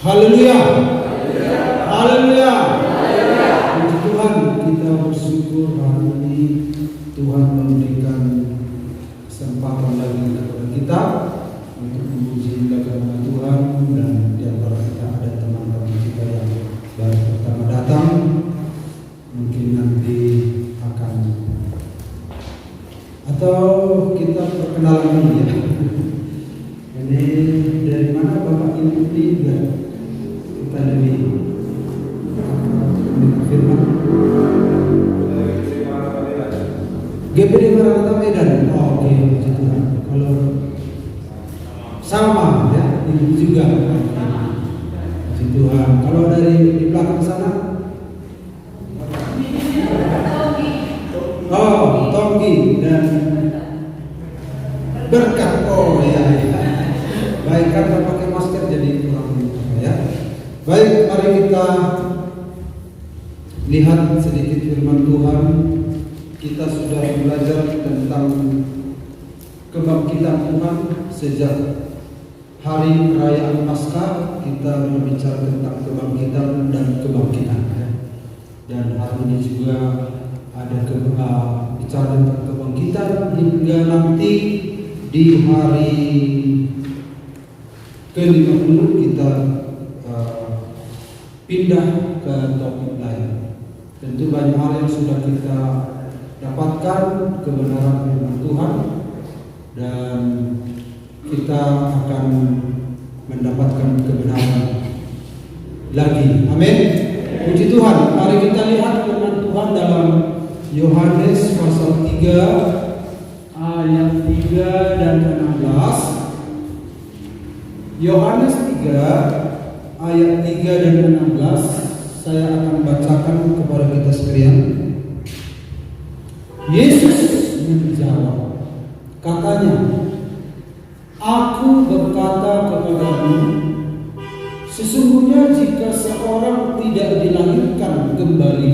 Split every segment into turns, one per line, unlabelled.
Haleluya. Haleluya. Puji Tuhan, kita bersyukur hari ini Tuhan memberikan kesempatan lagi kepada kita untuk memuji nama Tuhan, dan di antara kita ada teman-teman kita yang baru pertama datang, mungkin nanti akan atau kita perkenalan dulu ya. Ini dari mana Bapak ini juga kita dari firman GPD Maranatha Medan. Oh, oke, puji Tuhan. Kalau sama ya, ini juga. Puji Tuhan. Kalau dari di belakang sana, oh, Tonggi dan Berkat. Oh ya. Baik, karena pakai masker jadi kurang ya. Baik, mari kita lihat sedikit firman Tuhan. Kita sudah belajar tentang kebangkitan Tuhan sejak hari perayaan Paskah. Kita berbicara tentang kebangkitan dan kebangkitan ya. Dan hari ini juga ada bicara tentang kebangkitan hingga nanti di hari ke-50 kita pindah ke topik lain. Tentu banyak hal yang sudah kita dapatkan kebenaran firman Tuhan, dan kita akan mendapatkan kebenaran lagi. Amin. Puji Tuhan. Mari kita lihat firman Tuhan dalam Yohanes pasal 3 ayat 3 dan 16. Yohanes 3 ayat 3 dan 16 saya akan bacakan kepada kita sekalian. Yesus menjawab, katanya, "Aku berkata kepadamu, sesungguhnya jika seorang tidak dilahirkan kembali,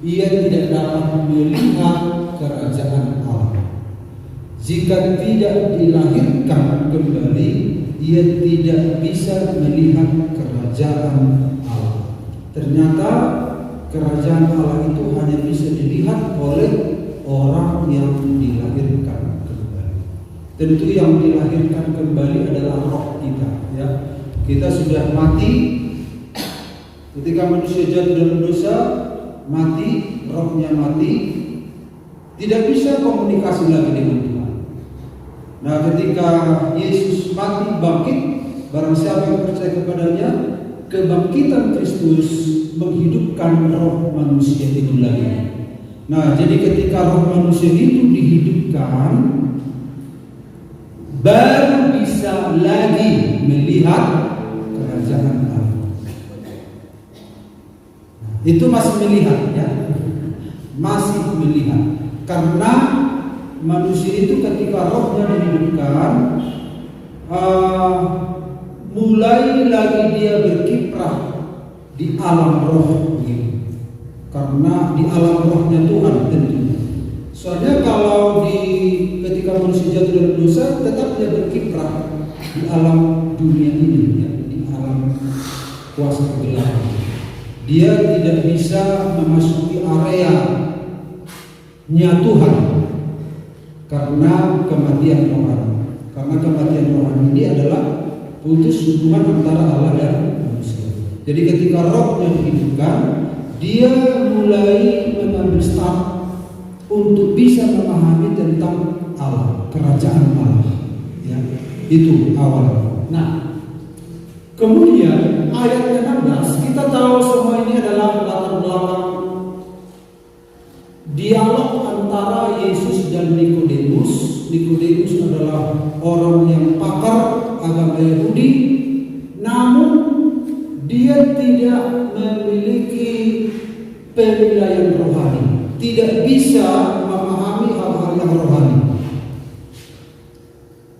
ia tidak dapat melihat kerajaan Allah. Jika tidak dilahirkan kembali, ia tidak bisa melihat kerajaan Allah." Ternyata kerajaan Allah itu hanya bisa dilihat oleh orang yang dilahirkan kembali. Tentu yang dilahirkan kembali adalah roh kita ya. Kita sudah mati ketika manusia jatuh dalam dosa, mati, rohnya mati, tidak bisa komunikasi lagi dengan Tuhan. Nah, ketika Yesus mati bangkit, barang siapa yang percaya kepadanya, kebangkitan Kristus menghidupkan roh manusia itu lagi. Nah, jadi ketika roh manusia itu dihidupkan, baru bisa lagi melihat kerajaan Allah. Itu masih melihat ya, masih melihat, karena manusia itu ketika rohnya dihidupkan, mulai lagi dia berkiprah di alam roh gitu. Karena di alam rohnya Tuhan tentunya. Soalnya kalau ketika manusia jatuh dalam dosa, tetap dia berkiprah di alam dunia ini ya, di alam kuasa kegelapan. Dia tidak bisa memasuki area-nya Tuhan karena kematian rohani. Karena kematian rohani ini adalah putus hubungan antara Allah dan manusia. Jadi ketika rohnya dihidupkan, dia mulai mengambil start untuk bisa memahami tentang Allah, kerajaan Allah. Ya, itu awal. Nah, kemudian ayat 16 kita tahu semua ini adalah latar belakang dialog antara Yesus dan Nikodemus. Nikodemus adalah orang yang pakar agama Yahudi, namun dia tidak memiliki penilaian rohani, tidak bisa memahami hal-hal yang rohani.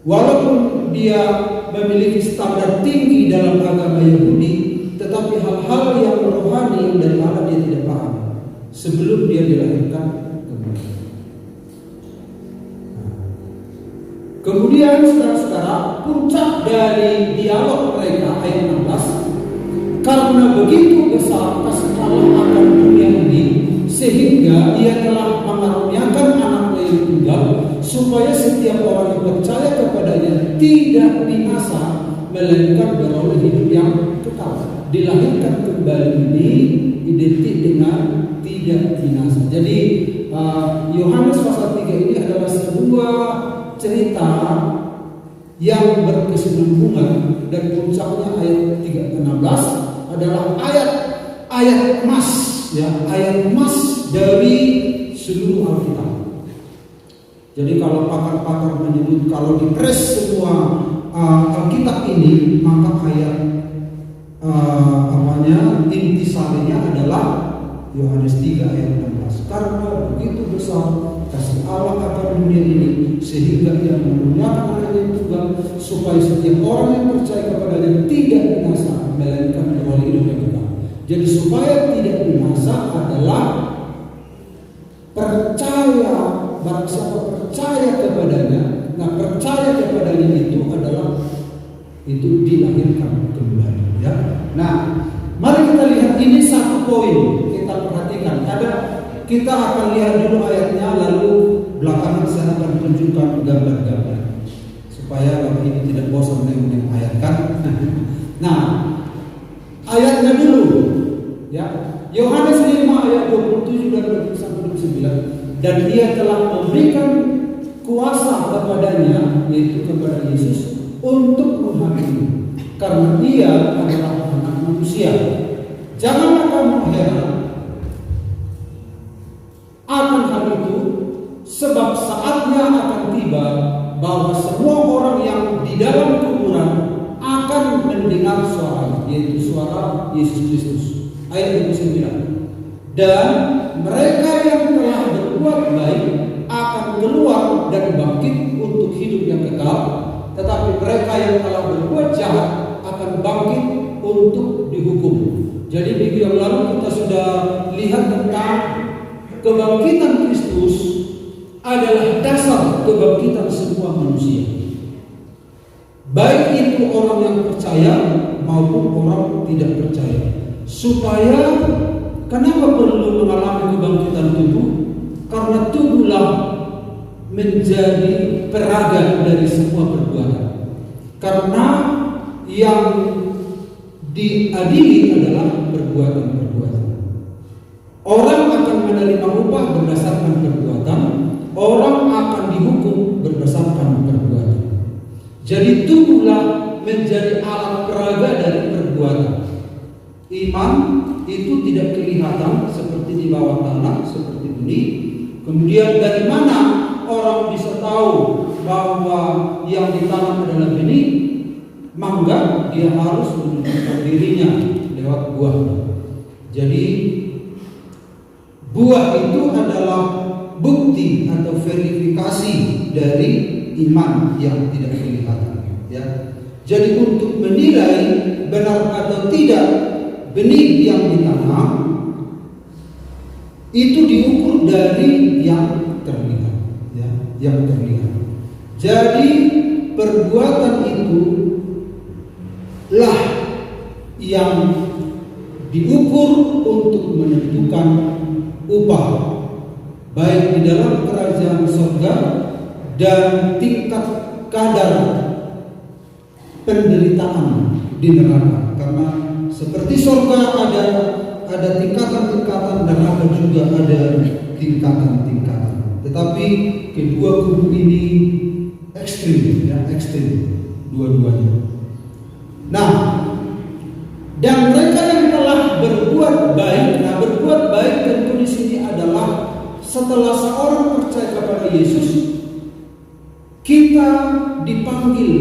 Walaupun dia memiliki standar tinggi dalam agama Yahudi, tetapi hal-hal yang rohani yang dari Allah dia tidak paham sebelum dia dilahirkan kembali. Kemudian saudara-saudara, puncak dari dialog mereka ayat 16 karena begitu besar kasih Allah akan dunia ini, sehingga Ia telah mengaruniakan anaknya yang tunggal, supaya setiap orang yang percaya kepadanya tidak binasa, melainkan beroleh hidup yang kekal. Dilahirkan kembali ini identik dengan tidak binasa. Jadi Yohanes pasal 3 ini adalah sebuah cerita yang berkesinambungan, dan puncaknya ayat 16 adalah ayat emas, ya, ayat emas dari seluruh Alkitab. Jadi kalau pakar-pakar menyebut kalau dipres semua Alkitab ini, maka ayat intisarinya adalah Yohanes 3 ayat 16. Karena begitu besar kasih Allah akan dunia ini, sehingga Ia mengaruniakan anaknya yang tunggal, supaya setiap orang yang percaya kepadanya tidak binasa, melainkan beroleh hidup yang kekal. Jadi supaya tidak binasa adalah percaya, barang siapa percaya kepadanya. Nah, percaya kepadanya itu adalah dilahirkan kembali, ya. Nah, mari kita lihat ini satu poin, kita perhatikan. Kita akan lihat dulu ayatnya, lalu belakangan saya akan tunjukkan gambar-gambar supaya Bapak ini tidak bosan dengan ayat kan. Nah, ayatnya dulu, ya. Yohanes 5 ayat 27 dan 29. Dan Ia telah memberikan kuasa kepadanya, yaitu kepada Yesus, untuk menghakimi, karena Ia adalah anak manusia. Janganlah kamu heran akan hal itu, sebab saatnya akan tiba bahwa semua orang yang di dalam kuburan akan mendengar suara, yaitu suara Yesus Kristus. Ayat 29. Dan mereka yang telah berbuat baik akan keluar dan bangkit untuk hidup yang kekal, tetapi mereka yang telah berbuat jahat akan bangkit untuk dihukum. Jadi minggu yang lalu kita sudah lihat tentang kebangkitan Kristus adalah dasar kebangkitan semua manusia, baik itu orang yang percaya maupun orang tidak percaya. Supaya kenapa perlu mengalami kebangkitan tubuh? Karena tubuhlah menjadi peraga dari semua perbuatan. Karena yang diadili adalah perbuatan-perbuatan. Orang akan menerima upah berdasarkan perbuatan, orang akan dihukum berdasarkan perbuatan. Jadi tubuhlah menjadi alat peraga dari perbuatan. Iman itu tidak kelihatan seperti di bawah tanah, seperti ini. Kemudian dari mana orang bisa tahu bahwa yang ditanam adalah benih mangga? Dia harus menunjukkan dirinya lewat buah. Jadi buah itu adalah bukti atau verifikasi dari iman yang tidak kelihatan, ya. Jadi untuk menilai benar atau tidak benih yang ditanam itu diukur dari yang terlihat, ya, yang terlihat. Jadi perbuatan itu lah yang diukur untuk menentukan upah, baik di dalam kerajaan surga dan tingkat kadar penderitaan di neraka. Karena seperti surga ada tingkatan-tingkatan, neraka juga ada tingkatan-tingkatan. Tetapi kedua kubu ini ekstrim, ya, ekstrim dua-duanya. Nah, dan mereka yang telah berbuat baik, nah berbuat baik tentu di sini adalah setelah seorang percaya kepada Yesus, kita dipanggil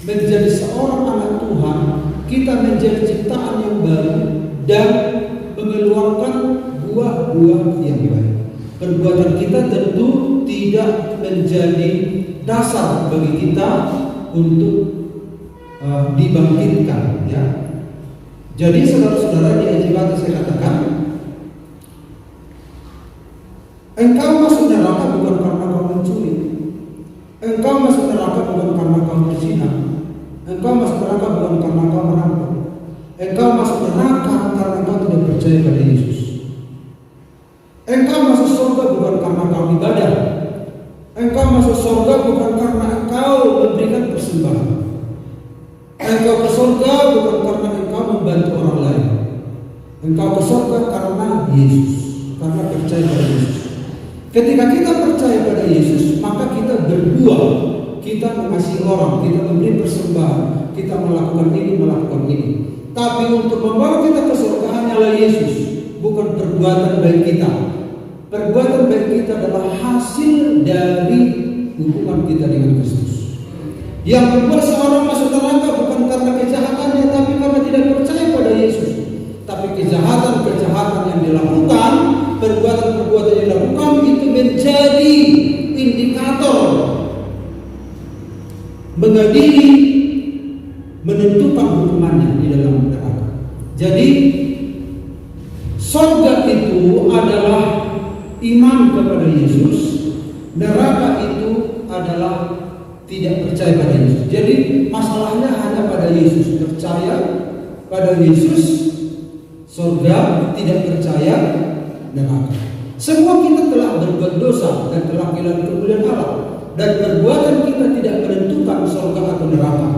menjadi seorang anak Tuhan, kita menjadi ciptaan yang baru dan mengeluarkan buah-buah yang baik. Perbuatan kita tentu tidak menjadi dasar bagi kita untuk dibangkitkan, ya. Jadi saudara-saudara, di ayat yang saya katakan, engkau masuk neraka bukan karena kau mencuri, engkau masuk neraka bukan karena kau berzina, engkau masuk neraka bukan karena kau merampok, Engkau masuk neraka karena engkau tidak percaya pada Yesus. Engkau masuk surga bukan karena kau ibadah. Engkau masuk surga bukan karena engkau memberikan persembahan. Engkau ke surga bukan karena engkau membantu orang lain. Engkau ke surga karena Yesus, karena percaya pada Yesus. Ketika kita percaya pada Yesus, maka kita berbuah, kita mengasihi orang, kita memberi persembahan, kita melakukan ini, melakukan ini. Tapi untuk membawa kita ke surga hanyalah Yesus, bukan perbuatan baik kita. Perbuatan baik kita adalah hasil dari hubungan kita dengan Kristus. Yang membuat seorang masuk neraka bukan karena kejahatannya, tapi karena tidak percaya pada Yesus. Tapi kejahatan-kejahatan yang dilakukan, perbuatan-perbuatan yang dilakukan itu menjadi indikator mengadili, menentukan hukumannya di dalam neraka. Jadi surga itu adalah iman kepada Yesus, neraka itu adalah tidak percaya pada Yesus. Jadi masalahnya hanya pada Yesus. Percaya pada Yesus, surga; tidak percaya, neraka. Semua kita telah berbuat dosa dan telah kehilangan kemuliaan Allah, dan perbuatan kita tidak menentukan surga atau neraka.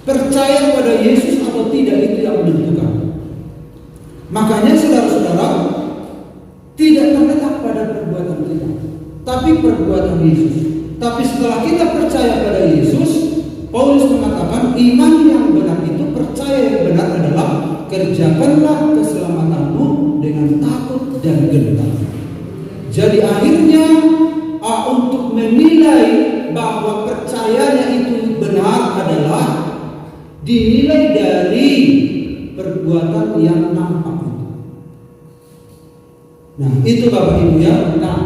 Percaya pada Yesus atau tidak itu yang menentukan. Makanya saudara-saudara, tidak terletak pada perbuatan kita, tapi perbuatan Yesus. Tapi setelah kita percaya pada Yesus, Paulus mengatakan iman yang benar itu, percaya yang benar adalah kerjakanlah keselamatanmu dengan takut dan gentar. Jadi akhirnya untuk menilai bahwa percayanya itu benar adalah dinilai dari perbuatan yang nampak itu. Nah, itu Bapak Ibu ya. Nah,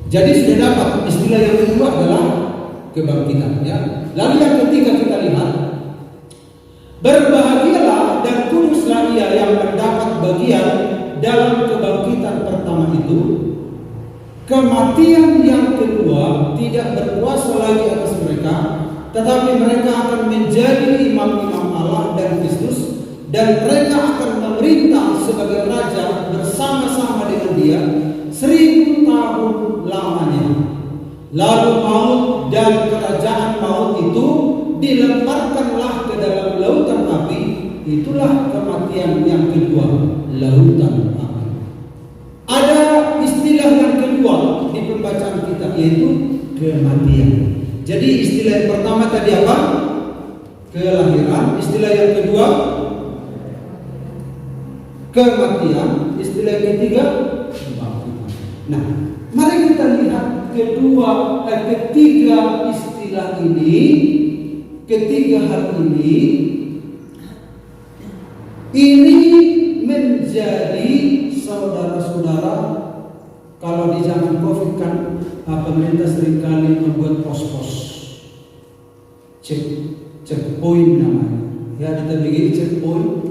jadi sudah dapat istilah yang kedua adalah kebangkitan ya. Lalu yang ketiga kita lihat, berbahagialah dan kuduslah ia yang mendapat bagian dalam kebangkitan pertama itu. Kematian yang kedua tidak berkuasa lagi atas mereka, tetapi mereka akan menjadi imam-imam Allah dan Kristus, dan mereka akan memerintah sebagai raja bersama-sama dengan Dia 1000 tahun lamanya. Lalu maut dan kerajaan maut itu dilemparkanlah ke dalam lautan api. Itulah kematian yang kedua, lautan api. Ada istilah yang kedua di pembacaan kita, yaitu kematian. Jadi istilah yang pertama tadi apa? Kelahiran. Istilah yang kedua kematian. Istilah yang ketiga kebangkitan. Nah, mari kita lihat ketiga istilah ini, ketiga hal ini menjadi saudara-saudara. Kalau di zaman Covid kan pemerintah seringkali membuat pos-pos checkpoint namanya. Ya, kita bikin checkpoint.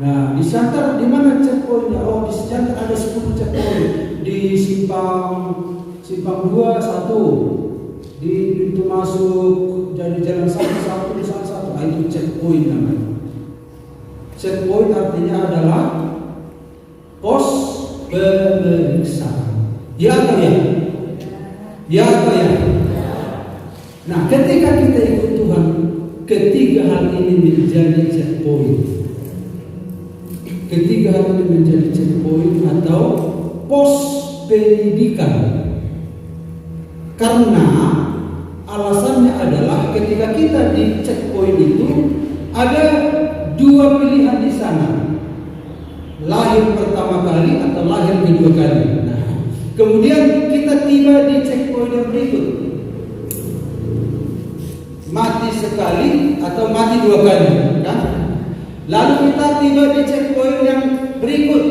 Nah, di Santar di mana checkpointnya? Oh, di Santar ada 10 checkpoint. Di simpang 2 1, di pintu masuk dari jalan 1 di sana 1. Nah, itu checkpoint namanya. Checkpoint artinya adalah pos pemeriksaan. Ya atau ya? Ya atau ya? Nah, ketika kita ikut Tuhan, ketiga hal ini menjadi checkpoint. Ketiga hal ini menjadi checkpoint atau pos pendidikan. Karena alasannya adalah ketika kita di checkpoint itu ada 2 pilihan di sana. Lahir pertama kali atau lahir kedua kali. Nah, kemudian kita tiba di checkpoint yang berikut. Mati sekali atau mati 2 kali, kan? Lalu kita tiba di checkpoint yang berikut.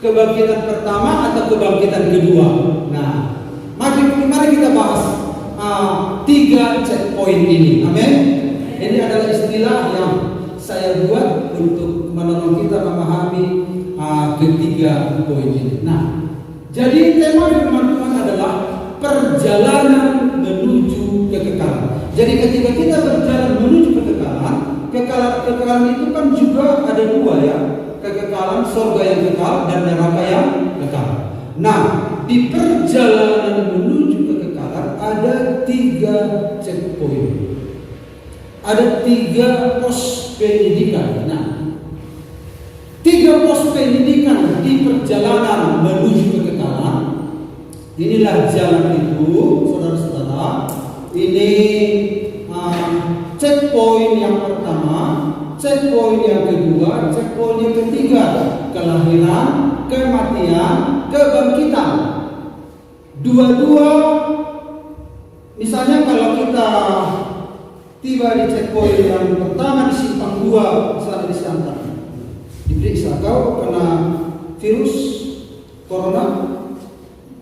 Kebangkitan pertama atau kebangkitan kedua. Nah, mari kita bahas 3 checkpoint ini. Amin. Ini adalah istilah yang saya buat untuk menolong kita memahami ketiga poin ini. Nah, jadi tema firman Tuhan adalah perjalanan menuju kekekalan. Jadi ketika kita berjalan menuju kekekalan, kekekalan itu kan juga ada dua ya. Kekekalan surga yang kekal dan neraka yang kekal. Nah, di perjalanan menuju kekekalan ada 3 checkpoint. Ada 3 pos pendidikan. Nah, 3 pos pendidikan di perjalanan menuju kekekalan. Inilah jalan itu, saudara-saudara. Ini checkpoint yang pertama, checkpoint yang kedua, checkpoint yang ketiga, kelahiran, kematian, kebangkitan. Dua-dua, misalnya kalau kita tiba di checkpoint yang pertama di simpang 2, misalnya di Siantar, diperiksa kau kena virus corona,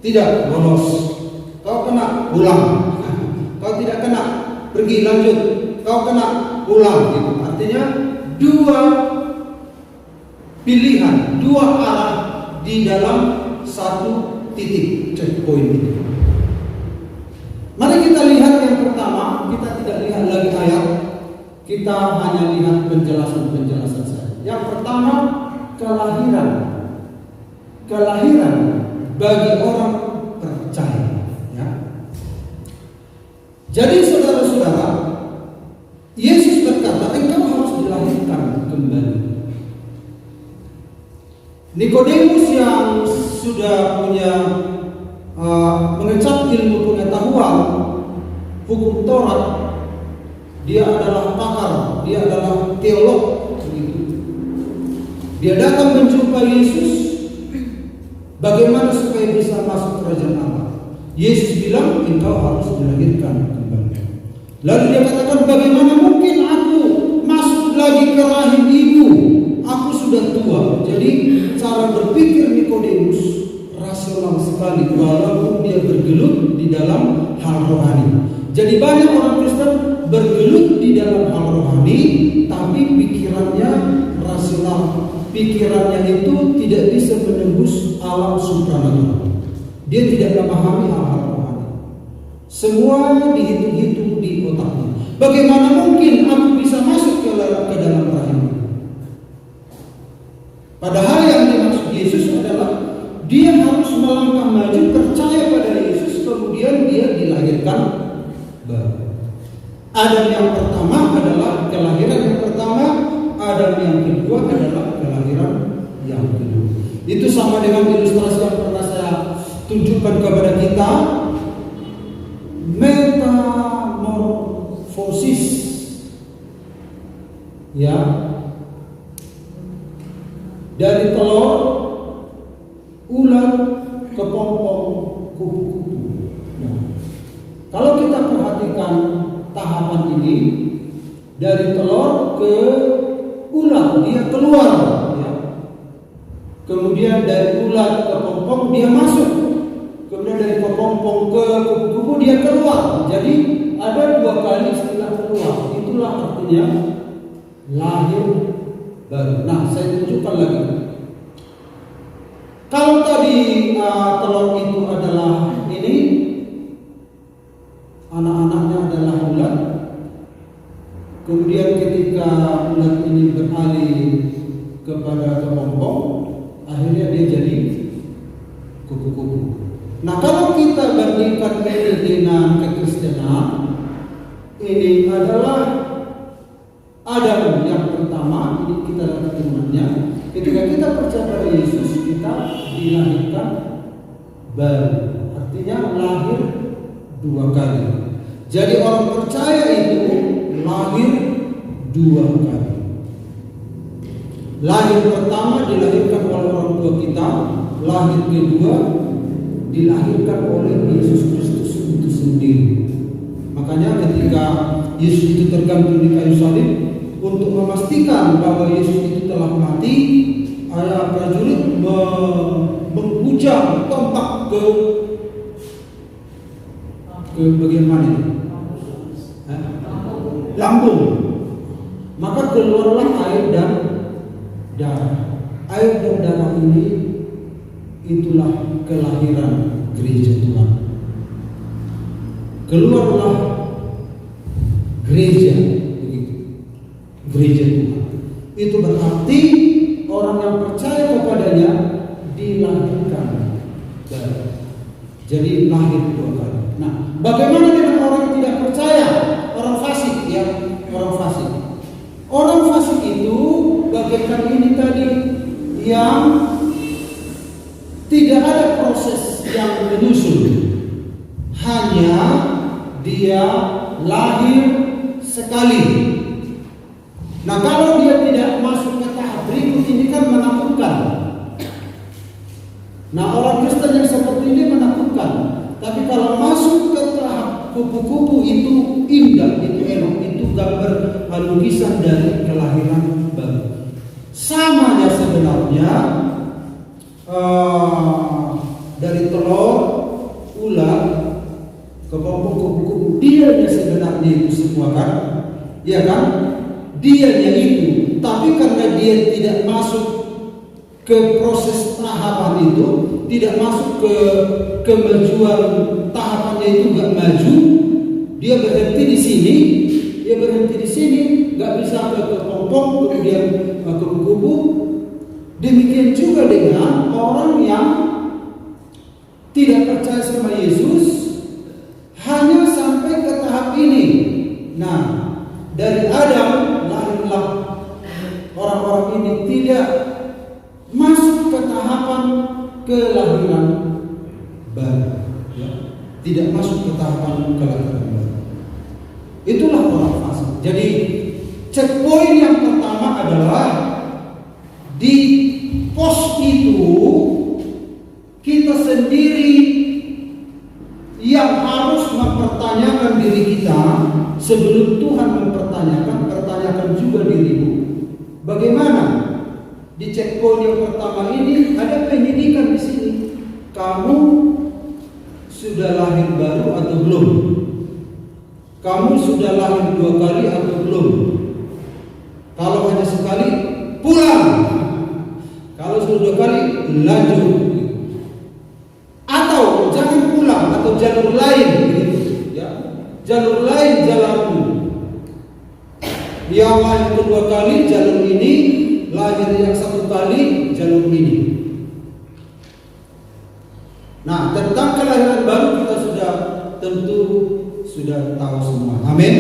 tidak lolos, kau kena pulang, kau tidak kena pergi lanjut, kau kena pulang gitu. Artinya 2 pilihan, 2 arah di dalam 1 titik checkpoint itu. Mari kita lihat yang pertama. Kita tidak lihat lagi ayat, kita hanya lihat penjelasan-penjelasan saja. Yang pertama, kelahiran. Kelahiran bagi orang percaya, ya. Jadi saudara-saudara, Yesus berkata, engkau harus dilahirkan kembali. Nikodemus yang sudah punya mengecap ilmu pengetahuan hukum Taurat, dia adalah pakar, dia adalah teolog, begitu. Dia datang menjumpai Yesus, bagaimana supaya bisa masuk kerajaan Allah. Yesus bilang, engkau harus dilahirkan kembali. Lalu dia katakan, bagaimana mungkin aku masuk lagi ke rahim ibu? Aku sudah tua. Jadi cara berpikir Nikodemus rasional sekali, walaupun dia bergelut di dalam hal rohani. Jadi banyak orang Kristen bergelut di dalam hal rohani, tapi pikirannya rasional. Pikirannya itu tidak bisa menembus alam supranatural. Dia tidak memahami hal-hal rohani. Semua dihitung-hitung di otaknya. Bagaimana mungkin aku bisa masuk ke dalam rahim? Padahal yang dimaksud Yesus adalah dia harus melangkah maju, percaya pada Yesus, kemudian dia dilahirkan baru. Adam yang pertama adalah kelahiran yang pertama, Adam yang kedua adalah kelahiran yang kedua. Itu sama dengan ilustrasi yang pernah saya tunjukkan kepada kita, metamorfosis, ya, dari telur ular ke pompong kupu-kupu. Nah, kalau kita perhatikan tahapan ini, dari telur ke ular dia keluar, ya. Kemudian dari ular ke pompong dia masuk. Kemudian dari pompong ke kupu-kupu dia keluar. Jadi ada 2 kali setelah keluar. Itulah artinya lahir baru. Nah, saya tunjukkan lagi. Kalau tadi telur itu adalah ini, anak-anaknya adalah ular. Kemudian ketika ular ini beralih kepada kepompong, akhirnya dia jadi kupu-kupu. Nah, kalau kita bandingkan ini dengan kekristenan, ini adalah Adam yang pertama, ini kita lihat keturunannya. Ketika kita percaya pada Yesus, kita dilahirkan baru. Artinya lahir 2 kali. Jadi orang percaya itu lahir 2 kali. Lahir pertama dilahirkan oleh orang tua kita, lahir kedua dilahirkan oleh Yesus Kristus itu sendiri. Makanya ketika Yesus itu tergantung di kayu salib, untuk memastikan bahwa Yesus itu telah mati, ada prajurit menghujam tombak ke bagian mana? Lambung. Maka keluarlah air dan darah. Air dan darah ini itulah kelahiran gereja Tuhan. Keluarlah gereja, begitu. gereja Tuhan. Itu berarti orang yang percaya kepadanya dilahirkan baru. Jadi lahir dua kali. Nah, bagaimana dengan orang yang tidak percaya? Orang fasik, ya, orang fasik. Orang fasik itu bagaikan ini tadi, yang tidak ada proses yang menyusul, hanya dia lahir sekali. Nah, kalau dia tidak masuk ke tahap berikut ini kan menakutkan. Nah, orang Kristen yang seperti ini menakutkan. Tapi kalau masuk ke tahap kupu-kupu itu indah, itu enak, itu gambar lukisan dari kelahiran baru. Samanya sebenarnya dari telur, ular, kepompong kupu-kupu, dianya sebenarnya itu semua kan, ya kan? Dianya itu, tapi karena dia tidak masuk ke proses tahapan itu, tidak masuk ke kemajuan tahapannya itu, nggak maju, dia berhenti di sini, nggak bisa ke kepompong, kemudian ke kupu-kupu. Demikian juga dengan orang yang tidak percaya sama Yesus, hanya sampai ke tahap ini. Nah, dari Adam lahirlah orang-orang ini tidak masuk ke tahapan kelahiran baru, ya. Tidak masuk ke tahapan kelahiran baru. Itulah orang fasik. Jadi checkpoint yang pertama adalah di pos itu kita sendiri yang harus mempertanyakan diri kita sebelum Tuhan pertanyakan juga dirimu. Bagaimana? Di checkpoint yang pertama ini ada pendidikan di sini. Kamu sudah lahir baru atau belum? Kamu sudah lahir 2 kali atau belum? Kalau hanya sekali, pulang. Kalau sudah 2 kali, lanjut. Atau jangan pulang, atau jalur lain, gitu, ya. Jalur lain jalanmu. Yang lahir kedua kali jalur ini, lahir yang 1 kali jalur ini. Nah, tentang kelahiran baru kita sudah tahu semua. Amin.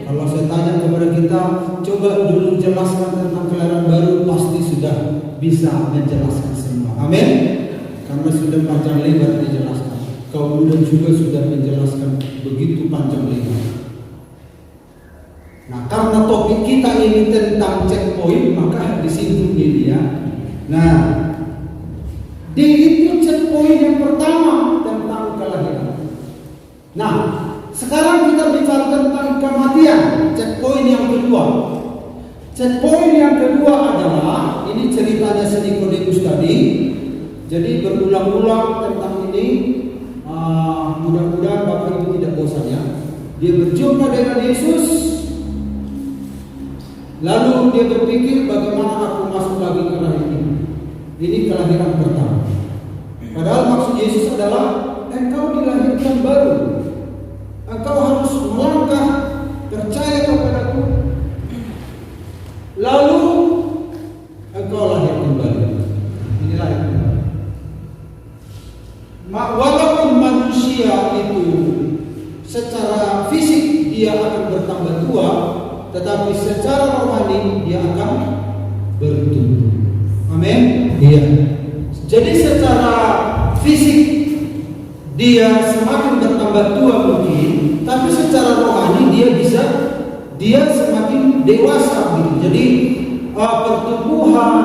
Kalau saya tanya kepada kita, coba dulu jelaskan tentang kelahiran baru, pasti sudah bisa menjelaskan semua. Amin. Karena sudah panjang lebar dijelaskan. Kaum muda juga sudah menjelaskan begitu panjang lebar. Nah, karena topik kita ini tentang checkpoint, maka disinggung ini, ya. Nah, di itu checkpoint yang pertama tentang kelahiran. Nah, sekarang kita bicara tentang kematian, checkpoint yang kedua. Checkpoint yang kedua adalah, ini ceritanya si Nikodemus tadi. Jadi berulang-ulang tentang ini. Mudah-mudahan Bapak Ibu tidak bosan, ya. Dia berjumpa dengan Yesus, lalu dia berpikir bagaimana aku masuk lagi ke rahim ini. Ini kelahiran pertama. Padahal maksud Yesus adalah engkau dilahirkan baru. Engkau harus melangkah percaya kepadaku, lalu engkau lahir kembali. Ini lahir kembali. Walaupun manusia itu secara fisik dia akan bertambah tua, tetapi secara rohani dia akan bertumbuh. Amin. Iya. Jadi secara fisik dia semakin bertambah tua mungkin, tapi secara rohani dia semakin dewasa gitu. Jadi pertumbuhan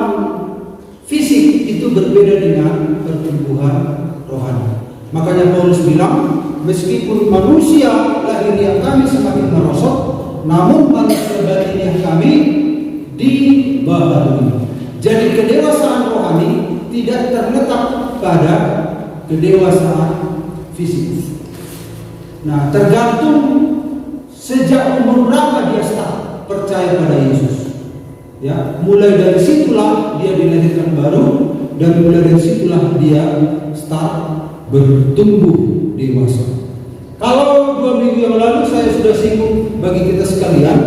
fisik itu berbeda dengan pertumbuhan rohani. Makanya Paulus bilang, meskipun manusia lahiriah kami semakin merosot, namun manusia batiniah kami dibaharui. Jadi kedewasaan rohani tidak terletak pada kedewasaan fisik. Nah, tergantung sejak umur berapa dia start percaya pada Yesus. Ya, mulai dari situlah dia dilahirkan baru, dan mulai dari situlah dia start bertumbuh dewasa. Kalau 2 minggu yang lalu saya sudah singgung bagi kita sekalian,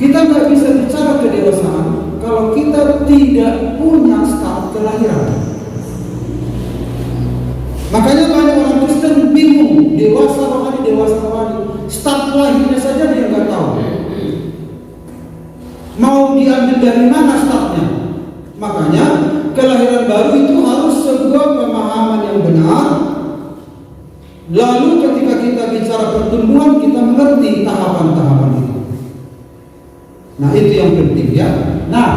Kita nggak bisa bicara kedewasaan kalau kita tidak punya start kelahiran. Makanya banyak orang Kristen bingung, dewasa rohani, start lahirnya saja dia nggak tahu. Mau diambil dari mana startnya? Makanya kelahiran baru itu harus sebuah pemahaman yang benar. Lalu ketika kita bicara pertumbuhan, kita mengerti tahapan-tahapan itu. Nah, itu yang penting ya. Nah,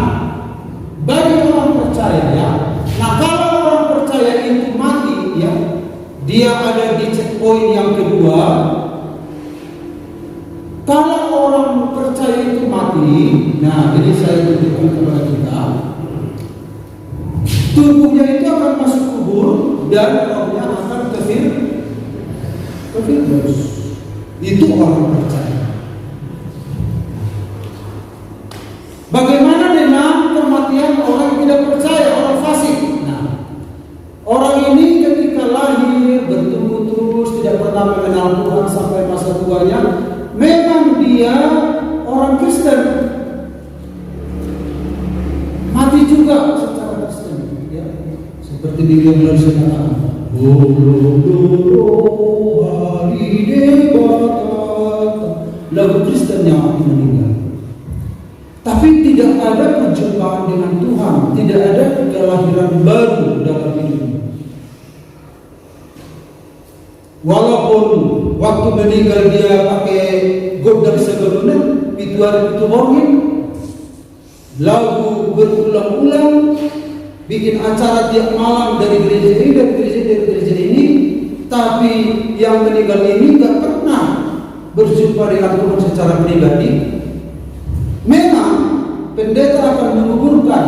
bagi orang percaya ya. Nah, kalau orang percaya itu mati ya, dia ada di checkpoint yang kedua. Kalau orang percaya itu mati, nah ini saya tunjukkan kepada kita. Tubuhnya itu akan masuk kubur dan rohnya akan ke Firdaus. Itu orang percaya. Bagaimana dengan kematian orang yang tidak percaya, orang fasik? Nah, orang ini ketika lahir bertumbuh terus, tidak pernah mengenal Tuhan sampai masa tuanya, memang dia orang Kristen, mati juga secara Kristen, ya. Seperti di yang lalu saya katakan, hari debat, lagu Kristen yang mati meninggal. Tapi tidak ada perjumpaan dengan Tuhan, tidak ada kelahiran baru dalam hidupnya. Walaupun waktu meninggal dia pakai godang sebelumnya, itu hari itu mungkin lagu berulang-ulang, bikin acara tiap malam dari gereja ini, dari gereja ini, tapi yang meninggal ini nggak pernah berjumpa dengan Tuhan secara pribadi. Memang pendeta akan menguburkan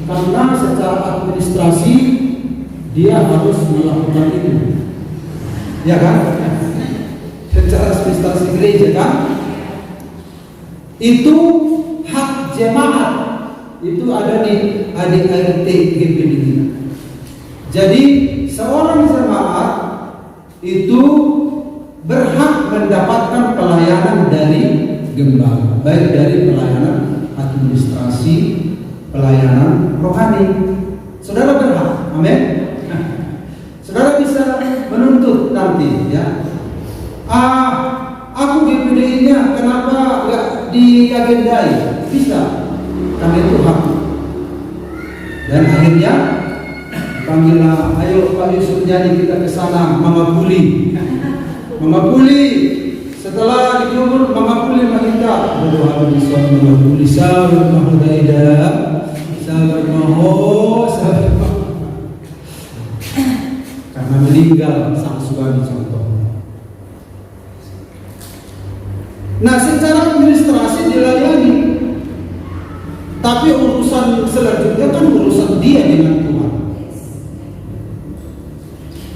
karena secara administrasi dia harus melakukan itu, ya kan? Secara administrasi gereja kan, itu hak jemaat, itu ada di ADRT GPD. Jadi seorang jemaat itu berhak mendapatkan pelayanan dari gembala, baik dari pelayanan administrasi, pelayanan rohani. Saudara berhak, amin. Saudara bisa menuntut nanti, ya. Aku GPD-nya kenapa nggak diagendai? Bisa, karena itu hak. Dan akhirnya panggillah, ayo Pak Yusuf nyanyi kita ke sana, Mama Puli. Setelah dikubur Mama Puli meminta berdoa di suatu Mama Puli sabar mahmudaida, sabar maho, sabar karena meninggal sang suami contoh. Nah, secara administrasi dilayani, tapi urusan selanjutnya kan urusan dia dengan Tuhan.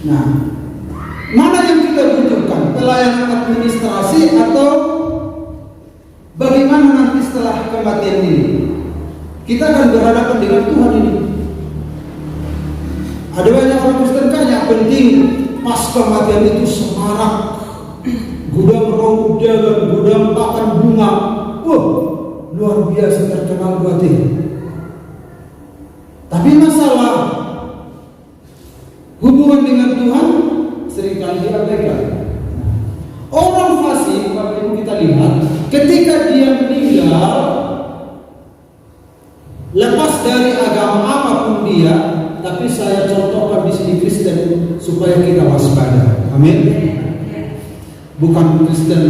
Nah, mana yang kita butuhkan? Pelayanan administrasi atau bagaimana nanti setelah kematian ini? Kita akan berhadapan dengan Tuhan ini. Ada banyak orang Kristen kan yang penting pas kematian itu semarak, gudang roh udara, gudang pakan bunga. Luar biasa terkenal buat ini. Tapi masalah hubungan dengan Tuhan seringkali diabaikan. Orang fasik, Bapak Ibu kita lihat, ketika dia meninggal, lepas dari agama apapun dia, tapi saya contohkan di sini Kristen supaya kita waspada. Amin. Bukan Kristen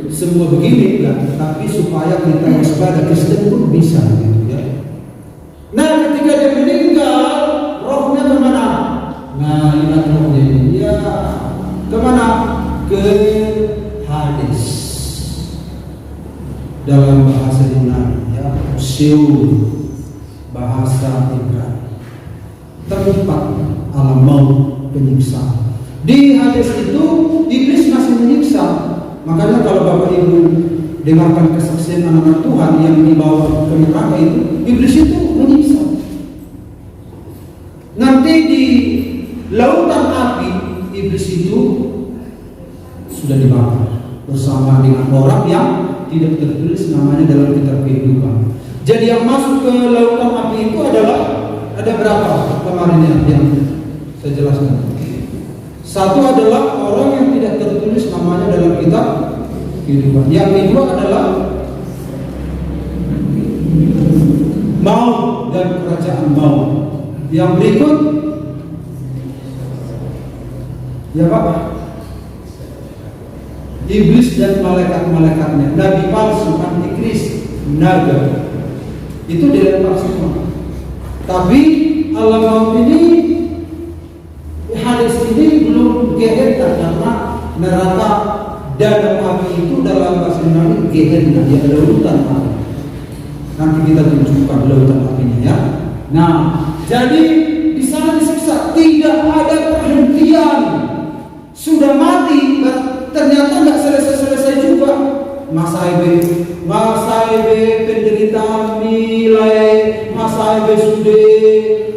semua begini kan, tapi supaya kita waspada. Kristen pun bisa gitu ya. Nah, ketika dia meninggal, rohnya kemana? Nah, lihat rohnya ini ya kemana? Ke Hades. Dalam bahasa Yunani ya, Sheol, bahasa Ibrani, tempat alam maut, penyiksa. Di Hades itu iblis masih menyiksa. Makanya kalau Bapak Ibu dengarkan kesaksian anak-anak Tuhan yang dibawa ke neraka itu, iblis itu menyiksa. Nanti di lautan api, iblis itu sudah dibakar bersama dengan orang yang tidak tertulis namanya dalam kitab kehidupan. Jadi yang masuk ke lautan api itu adalah ada berapa kemarin yang saya jelaskan. Satu adalah orang yang tidak tertulis namanya dalam kitab kehidupan. Yang kedua adalah maut dan kerajaan maut. Yang berikut, ya Pak, iblis dan malaikat-malaikatnya, nabi palsu, antikris, naga, itu dilempar semua. Tapi alam maut ini, hadis ini belum Gehenna, karena neraka dan api itu dalam bahasa Yunani Gehenna, dia lautan api. Nanti kita tunjukkan lautan apinya ya. Nah, jadi di sana disiksa, tidak ada perhentian. Sudah mati, ternyata nggak selesai juga. Masaibe penderitaan nilai, masaibe sudah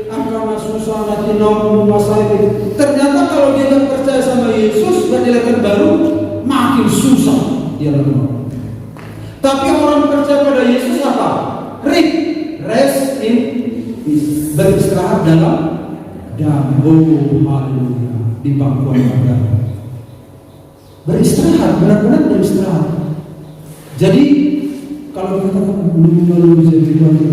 karena susah nanti nom masaibe. Ternyata kalau dia nggak percaya sama Yesus, dan dilahirkan baru, makin susah dia lakukan. Tapi orang percaya pada Yesus apa? Rest in peace, beristirahat dalam damai. Haleluya, di pangkuan agama. Beristirahat, benar-benar beristirahat. Jadi kalau kita katakan lalu jadi Tuhan,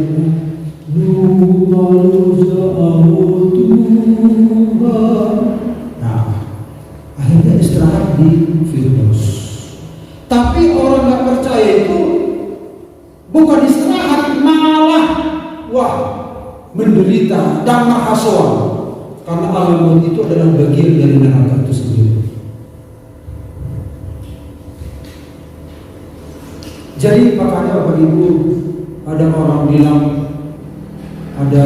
nah, akhirnya istirahat di Firdaus. Tapi orang nggak percaya itu bukan istirahat, malah menderita dan mahasiswa, karena alam maut itu adalah bagian dari neraka itu sendiri. Jadi makanya Bapak Ibu, ada orang bilang, ada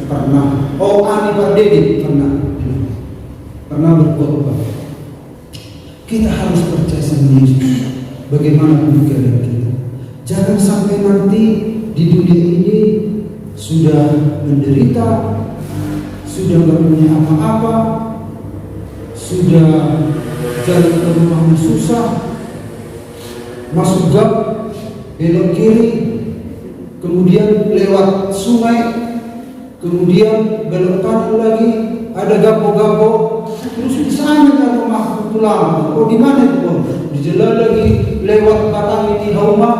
pernah, Ani Pak Dede pernah berkhotbah, kita harus percaya sama Yesus. Bagaimana keadaan kita? Jangan sampai nanti di dunia ini sudah menderita, sudah nggak punya apa-apa, sudah jalan ke rumahnya susah, masuk gang, belok kiri, kemudian lewat sungai, kemudian belok kanan lagi, ada gapo-gapo, terus di sana ada rumah tulang. Oh, di mana itu? Di jalan lagi lewat batang ini Hauma,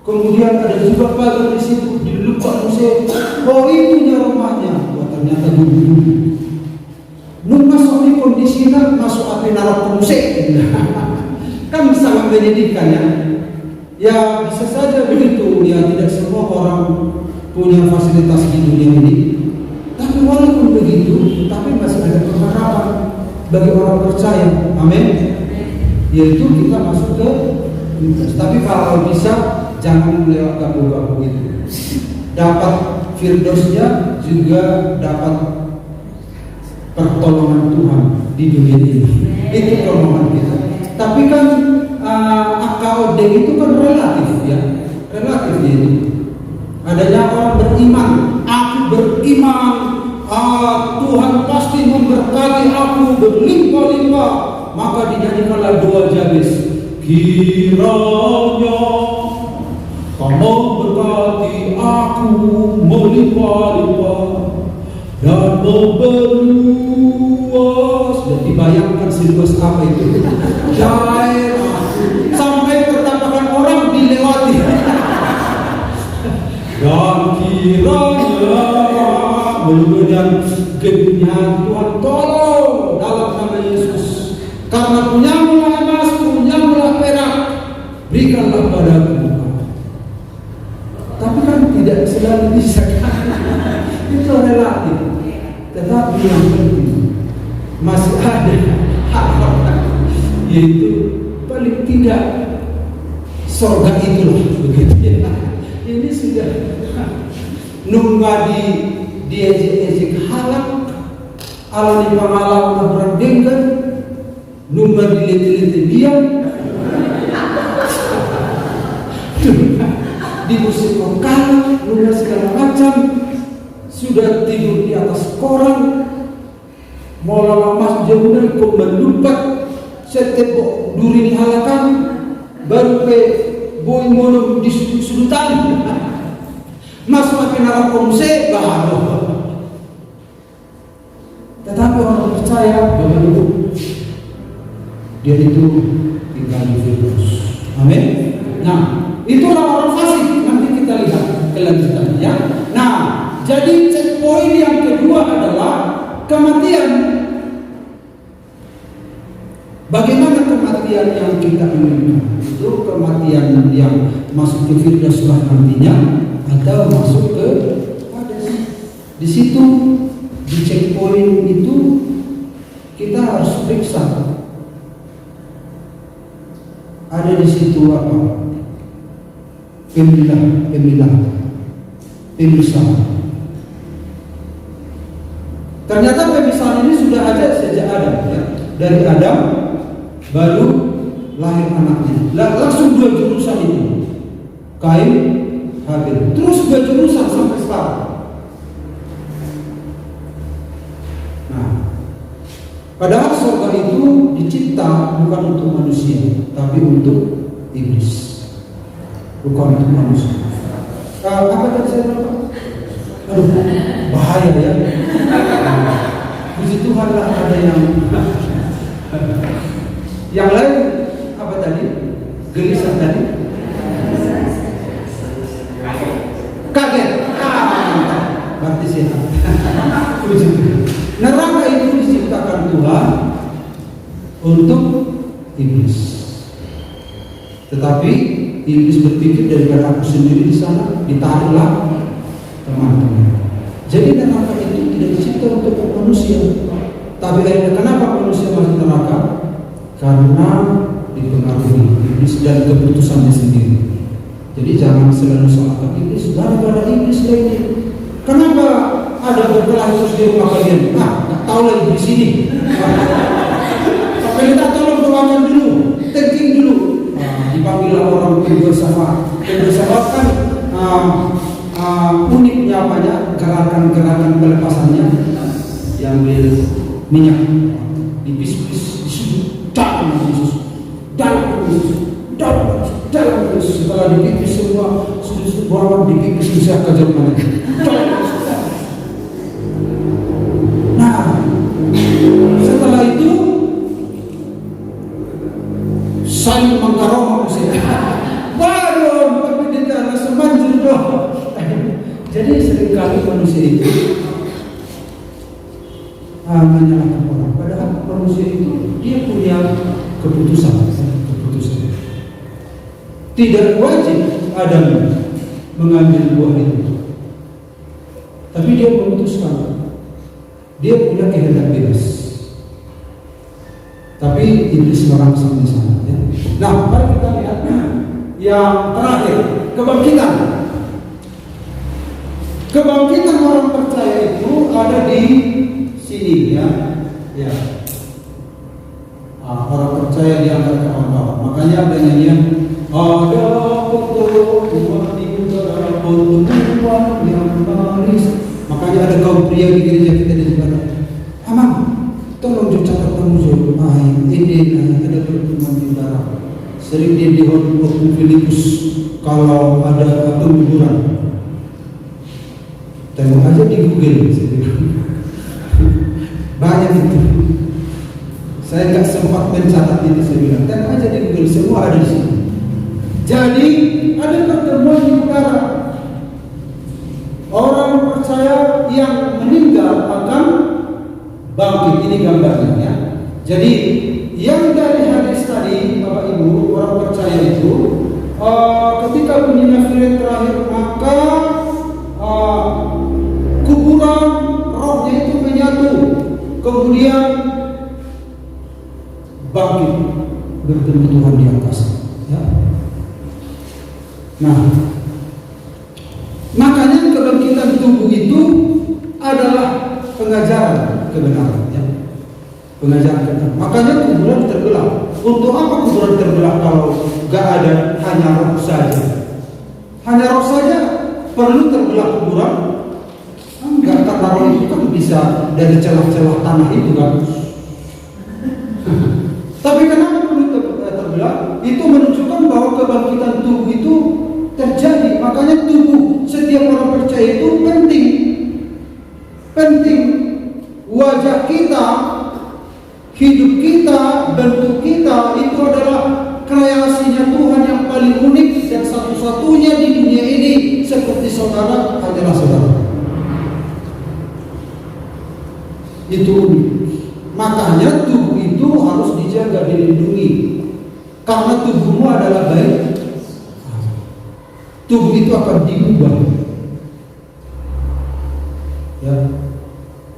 kemudian ada juga pagar di situ, di lubang musim. Oh, itu rumahnya. Oh, ternyata dulu. Nun masuk di kondisinya masuk api neraka musim. Kan sangat menyedihkan ya. Ya bisa saja begitu, ya tidak semua orang punya fasilitas di dunia ini. Tapi walaupun begitu, tapi masih ada pengharapan bagi orang percaya. Amin. Yaitu kita masuk ke Firdaus. Tapi kalau bisa jangan lewat gapo-gapo itu. Dapat Firdausnya juga dapat pertolongan Tuhan di dunia ini. Itu permohonan kita. Tapi kan AKOD itu kan relatif ya, relatif itu. Adanya orang beriman, aku beriman, Tuhan pasti memberkati aku berlimpah-limpah, maka dinyanyikanlah doa Jabez. Kiranya kamu berkati aku melimpah-limpah dan memperluas. Dan dibayangkan seluas apa itu daerah sampai pertambakan orang dilewati. Dan kiranya mudah-mudahan kepunyaan Tuhan tolong dalam nama Yesus, karena punyamu emas, punyamu perak, berikanlah padaku. Tapi kan tidak selalu bisa kan? Itu relatif. Tetapi yang penting masih ada harapan, yaitu paling tidak surga itulah begitu ya. Ini sudah nunggu di ejek halak ala di pengalaman berdengkan, nunggu di diam, di musik kalah, nunggu segala macam, sudah tidur di atas koran, mau mas jauh kau melumpat, setepok duri halakan, baru ke boy mono di sudutan. Mas makin arah kongse baru. Tetapi orang percaya Bapak Ibu, dia itu tinggal di Firdaus. Amin. Nah, itulah orang fasik. Nanti kita lihat kelanjutannya. Nah, jadi poin yang kedua adalah kematian. Bagaimana kematian yang kita inginkan? Itu kematian yang masuk ke Firdaus nantinya atau masuk ke Hades. Di situ di checkpoint itu kita harus periksa. Ada di situ apa? Pemilahan. Ternyata pemisahan ini sudah ada sejak Adam, ya. Dari Adam baru lahir anaknya. Langsung dua jurusan itu, Kain, Habil. Terus dua jurusan sampai sekarang. Nah, padahal surga itu dicipta bukan untuk manusia, tapi untuk iblis. Bukan untuk manusia. Apa tadi saya bilang? Aduh, bahaya ya. Puji Tuhan lah ada yang lain apa tadi? Gelisah tadi? Kaget. Berarti sehat. Puji Tuhan. Neraka itu diciptakan Tuhan untuk iblis. Tetapi iblis berpikir daripada aku sendiri di sana, ditariklah teman-teman. Jadi neraka itu tidak dicipta untuk manusia. Tapi kenapa manusia masuk neraka? Karena dipengaruhi iblis dan keputusannya sendiri. Jadi jangan selalu salahkan iblis. Daripada iblis lagi. Kenapa ada berkelahi terus di rumah kalian? Tak tahu lagi di sini. Tapi kita tolong doakan dulu, thinking dulu. Dipanggil orang bersama kan uniknya banyak gerakan-gerakan pelepasannya, diambil minyak, dipis-pis, dalam Yesus, setelah dipipis semua sudah buang dipipis bisa ke Jerman. Nah, setelah itu saling mengkaroma baru tapi kita langsung manjur dong. Jadi seringkali manusia itu menyalahkan orang. Padahal manusia itu dia punya keputusan. Tidak wajib Adam mengambil buah itu, tapi dia memutuskan. Dia punya kehendak bebas. Tapi iblis merangsang di sana. Ya. Nah, mari kita lihat yang terakhir, kebangkitan. Kebangkitan orang percaya itu ada di sini, ya. Orang percaya diangkat ke bawah. Makanya ada nyanyian, ada pertemuan di udara, pertemuan yang manis. Makanya ada kaum pria di gereja kita di sana. Amang, tolong dicatat kamu ini ada pertemuan di udara. Sering dia di waktu Filipus kalau ada penguburan. Tengok aja di Google. Banyak itu. Saya nggak sempat mencatat ini, saya bilang tengok aja di Google, semua ada di sini. Jadi ada pertemuan di udara. Orang percaya yang meninggal akan bangkit. Ini gambarnya, ya. Jadi yang dari hadis tadi, Bapak Ibu, orang percaya itu ketika bunyi nafas terakhir maka kuburan rohnya itu menyatu, kemudian bangkit bertemu Tuhan di atas. Ya. Nah, makanya kebangkitan tubuh itu adalah pengajaran kebenaran. Ya. Pengajaran kebenaran. Makanya kuburan terbelah. Untuk apa kuburan terbelah kalau gak ada hanya roh saja? Hanya roh saja perlu terbelah kuburan? Enggak, karena roh itu kan bisa dari celah-celah tanah itu kan. Tapi kenapa perlu terbelah? bilang, itu menunjukkan bahwa kebangkitan tubuh itu terjadi. Makanya tubuh setiap orang percaya itu penting. Penting. Wajah kita, hidup kita, bentuk kita itu adalah kreasinya Tuhan yang paling unik dan satu-satunya di dunia ini. Seperti saudara adalah saudara. Itu unik. Makanya tubuh itu harus dijaga, dilindungi. Karena tubuhmu adalah baik. Tubuh itu akan diubah. Ya,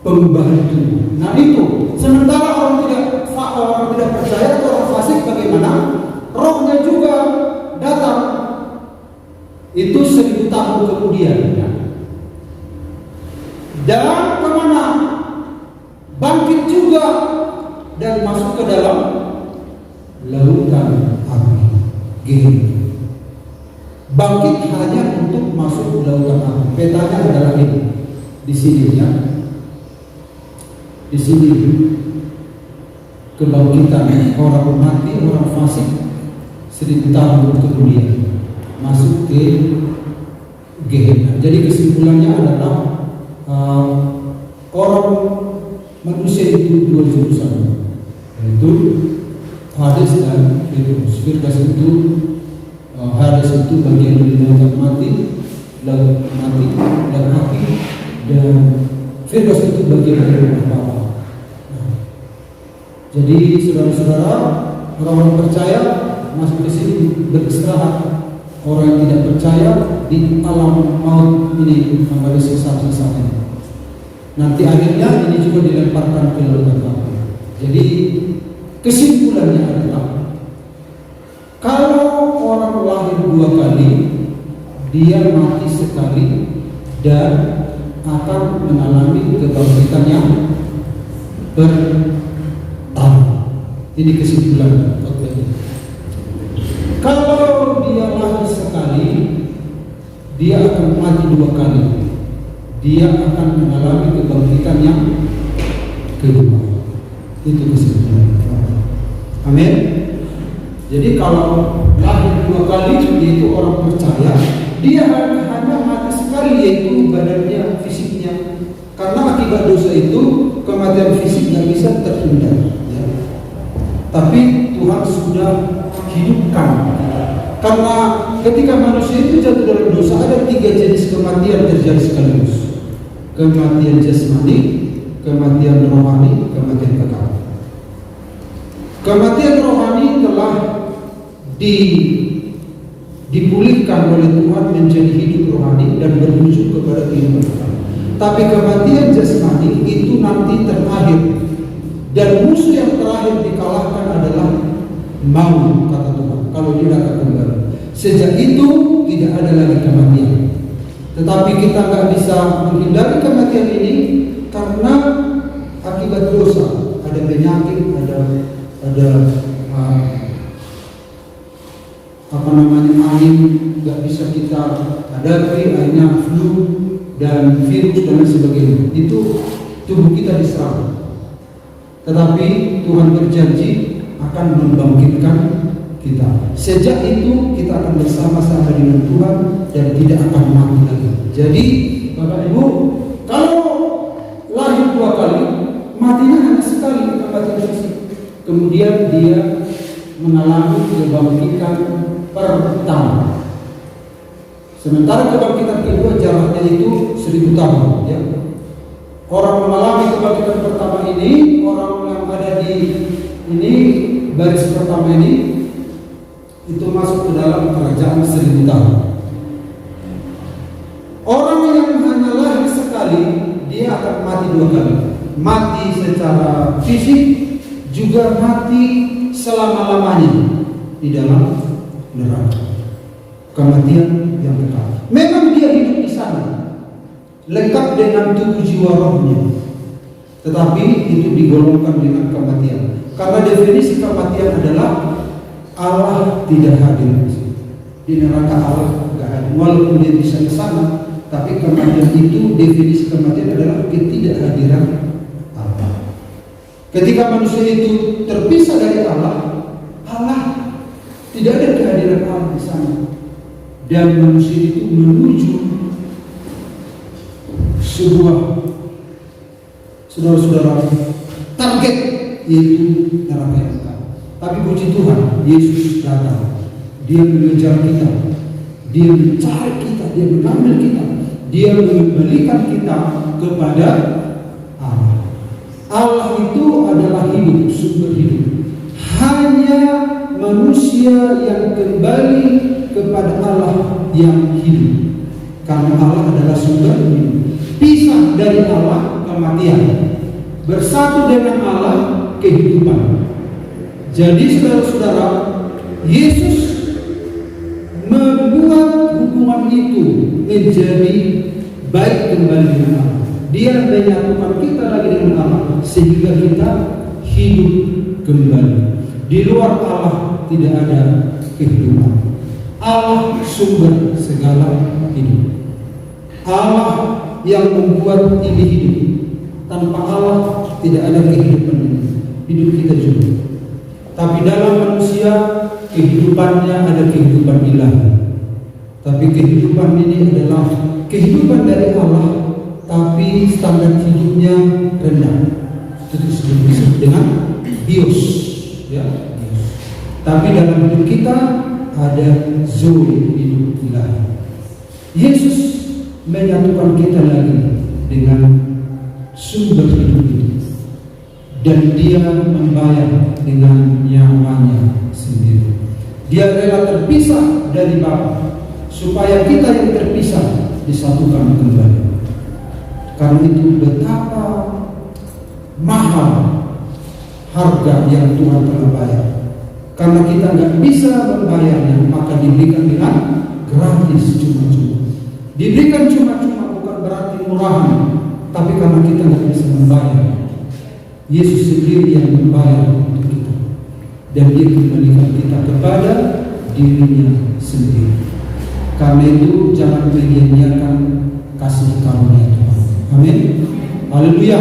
perubahan tubuh. Nah itu, sementara orang tidak percaya atau orang fasik bagaimana? Rohnya juga datang. Itu 1000 tahun kemudian. Dan kemana? Bangkit juga dan masuk ke dalam lautan api. Gehenna. Bangkit hanya untuk masuk ke lautan api. Petanya adalah ini. Di sini ya. Di sini kebangkitan orang mati, orang fasik 1000 tahun kemudian masuk ke Gehenna. Jadi kesimpulannya adalah orang manusia itu 2 jurusan, yaitu Hades dan Firdaus. Firdaus itu Hades itu bagian dari lautan mati, laut mati, dan api, dan Firdaus itu bagian dari neraka. Jadi saudara-saudara, orang percaya masuk ke sini beristirahat. Orang yang tidak percaya di alam maut ini mengalami siksa-siksanya. Nanti akhirnya ini juga dilemparkan ke lautan api. Jadi kesimpulannya adalah kalau orang lahir 2 kali, dia mati sekali dan akan mengalami kebangkitan yang pertama. Ini kesimpulan khotbah ini. Kalau dia lahir sekali, dia akan mati 2 kali. Dia akan mengalami kebangkitan yang kedua. Itu kesimpulan. Amin. Jadi kalau lahir 2 kali, yaitu orang percaya, dia hanya mati sekali, yaitu badannya, fisiknya. Karena akibat dosa itu kematian fisik tidak bisa terhindar. Ya. Tapi Tuhan sudah hidupkan. Karena ketika manusia itu jatuh dalam dosa, ada 3 jenis kematian terjadi sekaligus. Kematian jasmani, kematian rohani, kematian kekal. Kematian rohani telah dipulihkan oleh Tuhan menjadi hidup rohani dan berujung kepada kehidupan kekal. Tapi kematian jasmani itu nanti terakhir, dan musuh yang terakhir dikalahkan adalah maut, kata Tuhan, kalau dia akan kembali. Sejak itu tidak ada lagi kematian. Tetapi kita nggak bisa menghindari kematian ini karena akibat dosa. Ada penyakit, ada angin nggak bisa kita hadapi, akhirnya flu dan virus dan lain sebagainya. Itu tubuh kita diserang. Tetapi Tuhan berjanji akan membangkitkan kita. Sejak itu kita akan bersama-sama dengan Tuhan dan tidak akan mati lagi. Jadi Bapak Ibu, kalau lahir 2 kali, matinya hanya sekali, kematian fisik. Kemudian dia mengalami kebangkitan pertama. Sementara kebangkitan kedua jaraknya itu 1000 tahun. Ya. Orang mengalami kebangkitan pertama ini, orang yang ada di ini baris pertama ini, itu masuk ke dalam kerajaan 1000 tahun. Orang yang hanya lahir sekali, dia akan mati 2 kali. Mati secara fisik, juga mati selama-lamanya di dalam neraka. Kematian yang kekal. Memang dia hidup di sana, lengkap dengan tubuh jiwa rohnya, tetapi itu digolongkan dengan kematian. Karena definisi kematian adalah Allah tidak hadir di neraka. Allah tidak hadir, walaupun dia bisa ke sana, tapi kematian itu, definisi kematian adalah ketidakhadiran Allah. Ketika manusia itu terpisah dari Allah, Allah Tidak ada kehadiran Allah di sana. Dan manusia itu menuju sebuah, saudara-saudara, target, yaitu neraka yang kekal. Tapi puji Tuhan, Yesus datang. Dia mengejar kita, Dia mencari kita, Dia mengambil kita, Dia mengembalikan kita kepada Allah. Allah itu adalah hidup, sumber hidup. Hanya manusia yang kembali kepada Allah yang hidup, karena Allah adalah sumber hidup. Pisah dari Allah, kematian. Bersatu dengan Allah, kehidupan. Jadi saudara-saudara, Yesus membuat hubungan itu menjadi baik kembali dengan Allah. Dia menyatukan kita lagi dengan Allah sehingga kita hidup kembali. Di luar Allah tidak ada kehidupan. Allah sumber segala hidup. Allah yang membuat ini hidup. Tanpa Allah tidak ada kehidupan ini. Hidup kita juga. Tapi dalam manusia kehidupannya ada kehidupan ilahi. Tapi kehidupan ini adalah kehidupan dari Allah, tapi standar hidupnya rendah. Itu disebut dengan bios, ya. Tapi dalam hidup kita ada zoe, hidup ilahi. Yesus menyatukan kita lagi dengan sumber hidup itu, dan Dia membayar dengan nyawanya sendiri. Dia rela terpisah dari Bapa supaya kita yang terpisah disatukan kembali. Karena itu betapa mahal harga yang Tuhan telah bayar. Karena kita nggak bisa membayarnya, maka diberikan dengan gratis, cuma-cuma. Diberikan cuma-cuma bukan berarti murahan, tapi karena kita nggak bisa membayar, Yesus sendiri yang membayar untuk kita, dan Dia kembalikan kita kepada dirinya sendiri. Karena itu jangan menyia-nyiakan kasih karunia Tuhan. Amin. Haleluya.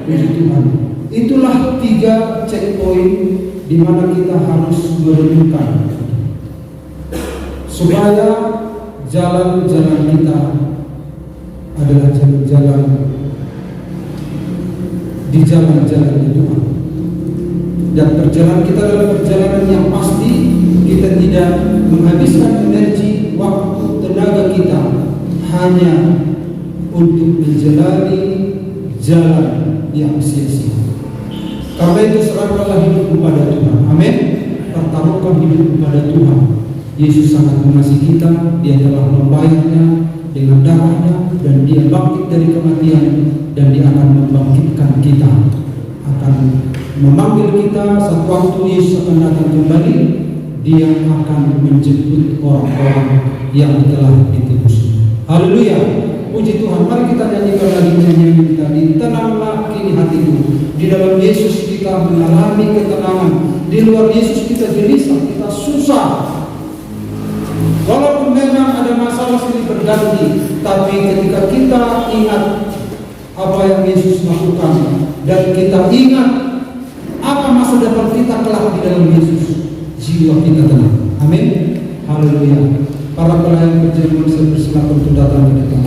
Puji Tuhan. Itulah 3 checkpoint di mana kita harus merenungkan supaya jalan-jalan kita adalah jalan-jalan di jalan-jalan Tuhan. Dan perjalanan kita adalah perjalanan yang pasti. Kita tidak menghabiskan energi, waktu, tenaga kita hanya untuk menjalani jalan yang sia-sia. Karena itu serahkanlah hidup kepada Tuhan. Amin. Pertaruhkan hidup kepada Tuhan. Yesus sangat mengasihi kita. Dia telah membayarnya dengan darahnya, dan Dia bangkit dari kematian, dan Dia akan membangkitkan kita, akan memanggil kita saat waktu Yesus akan datang kembali. Dia akan menjemput orang-orang yang telah ditebus. Haleluya. Puji Tuhan. Mari kita nyanyikan lagi nyanyian tadi. Tenanglah kini hatiku. Di dalam Yesus kita mengalami ketenangan. Di luar Yesus kita gelisah, kita susah. Walaupun memang ada masalah silih berganti, tapi ketika kita ingat apa yang Yesus lakukan, dan kita ingat apa masa depan kita kelak di dalam Yesus, jiwa kita tenang. Amin. Haleluya. Para pelayan perjamuan saya persilakan untuk datang ke depan.